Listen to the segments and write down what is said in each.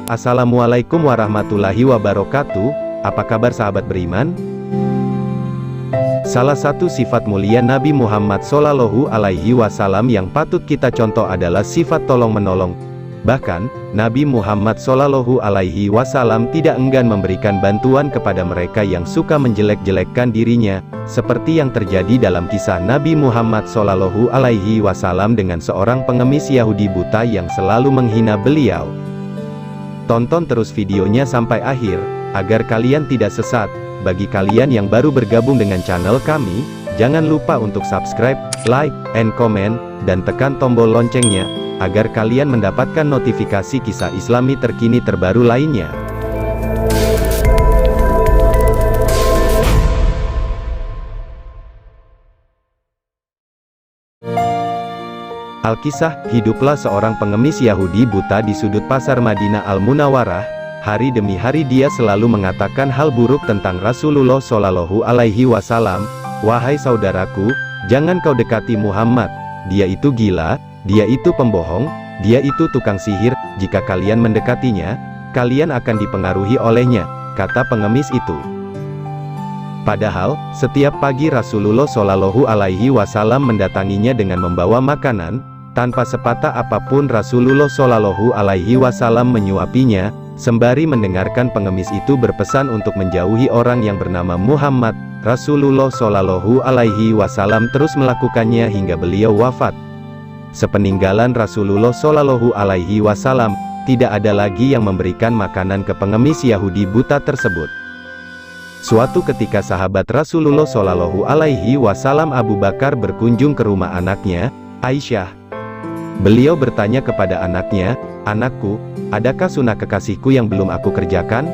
Assalamualaikum warahmatullahi wabarakatuh. Apa kabar sahabat beriman? Salah satu sifat mulia Nabi Muhammad Shallallahu Alaihi Wasallam yang patut kita contoh adalah sifat tolong-menolong. Bahkan, Nabi Muhammad Shallallahu Alaihi Wasallam tidak enggan memberikan bantuan kepada mereka yang suka menjelek-jelekkan dirinya, seperti yang terjadi dalam kisah Nabi Muhammad Shallallahu Alaihi Wasallam dengan seorang pengemis Yahudi buta yang selalu menghina beliau. Tonton terus videonya sampai akhir, agar kalian tidak sesat. Bagi kalian yang baru bergabung dengan channel kami, jangan lupa untuk subscribe, like, and comment, dan tekan tombol loncengnya, agar kalian mendapatkan notifikasi kisah Islami terkini terbaru lainnya. Alkisah, hiduplah seorang pengemis Yahudi buta di sudut pasar Madinah Al-Munawwarah. Hari demi hari dia selalu mengatakan hal buruk tentang Rasulullah Shallallahu Alaihi Wasallam. Wahai saudaraku, jangan kau dekati Muhammad. Dia itu gila, dia itu pembohong, dia itu tukang sihir. Jika kalian mendekatinya, kalian akan dipengaruhi olehnya, kata pengemis itu. Padahal, setiap pagi Rasulullah Shallallahu Alaihi Wasallam mendatanginya dengan membawa makanan. Tanpa sepatah apapun Rasulullah Shallallahu Alaihi Wasallam menyuapinya, sembari mendengarkan pengemis itu berpesan untuk menjauhi orang yang bernama Muhammad. Rasulullah Shallallahu Alaihi Wasallam terus melakukannya hingga beliau wafat. Sepeninggalan Rasulullah Shallallahu Alaihi Wasallam, tidak ada lagi yang memberikan makanan ke pengemis Yahudi buta tersebut. Suatu ketika sahabat Rasulullah Shallallahu Alaihi Wasallam Abu Bakar berkunjung ke rumah anaknya, Aisyah. Beliau bertanya kepada anaknya, "Anakku, adakah sunnah kekasihku yang belum aku kerjakan?"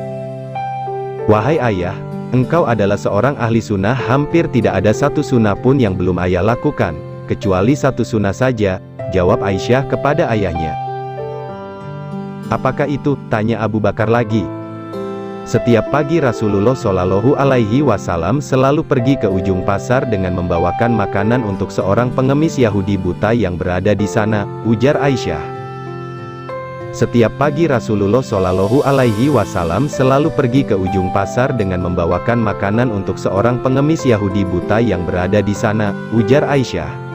"Wahai ayah, engkau adalah seorang ahli sunnah, hampir tidak ada satu sunnah pun yang belum ayah lakukan, kecuali satu sunnah saja," jawab Aisyah kepada ayahnya. "Apakah itu?" tanya Abu Bakar lagi. Setiap pagi Rasulullah Shallallahu Alaihi Wasallam selalu pergi ke ujung pasar dengan membawakan makanan untuk seorang pengemis Yahudi buta yang berada di sana, ujar Aisyah. Setiap pagi Rasulullah Shallallahu Alaihi Wasallam selalu pergi ke ujung pasar dengan membawakan makanan untuk seorang pengemis Yahudi buta yang berada di sana, ujar Aisyah.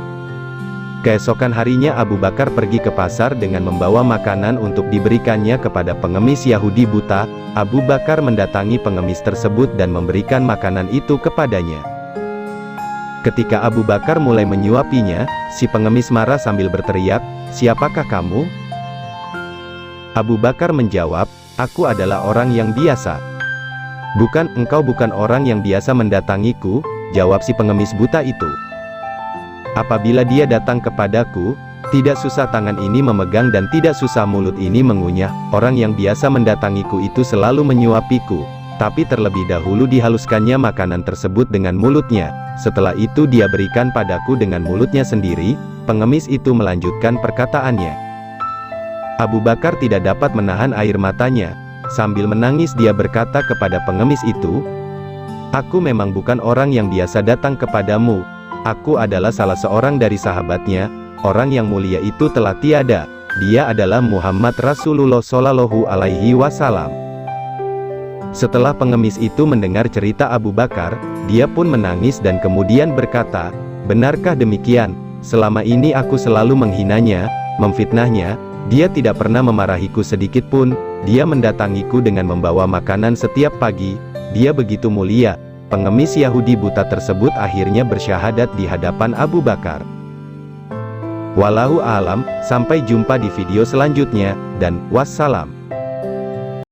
Keesokan harinya Abu Bakar pergi ke pasar dengan membawa makanan untuk diberikannya kepada pengemis Yahudi buta. Abu Bakar mendatangi pengemis tersebut dan memberikan makanan itu kepadanya. Ketika Abu Bakar mulai menyuapinya, si pengemis marah sambil berteriak, "Siapakah kamu?" Abu Bakar menjawab, "Aku adalah orang yang biasa." "Bukan, engkau bukan orang yang biasa mendatangiku," jawab si pengemis buta itu. "Apabila dia datang kepadaku, tidak susah tangan ini memegang dan tidak susah mulut ini mengunyah. Orang yang biasa mendatangiku itu selalu menyuapiku, tapi terlebih dahulu dihaluskannya makanan tersebut dengan mulutnya. Setelah itu dia berikan padaku dengan mulutnya sendiri." Pengemis itu melanjutkan perkataannya. Abu Bakar tidak dapat menahan air matanya. Sambil menangis dia berkata kepada pengemis itu, "Aku memang bukan orang yang biasa datang kepadamu. Aku adalah salah seorang dari sahabatnya. Orang yang mulia itu telah tiada. Dia adalah Muhammad Rasulullah Shallallahu Alaihi Wasallam." Setelah pengemis itu mendengar cerita Abu Bakar, dia pun menangis dan kemudian berkata, "Benarkah demikian? Selama ini aku selalu menghinanya, memfitnahnya. Dia tidak pernah memarahiku sedikit pun. Dia mendatangiku dengan membawa makanan setiap pagi. Dia begitu mulia." Pengemis Yahudi buta tersebut akhirnya bersyahadat di hadapan Abu Bakar. Wallahu a'lam, sampai jumpa di video selanjutnya, dan wassalam.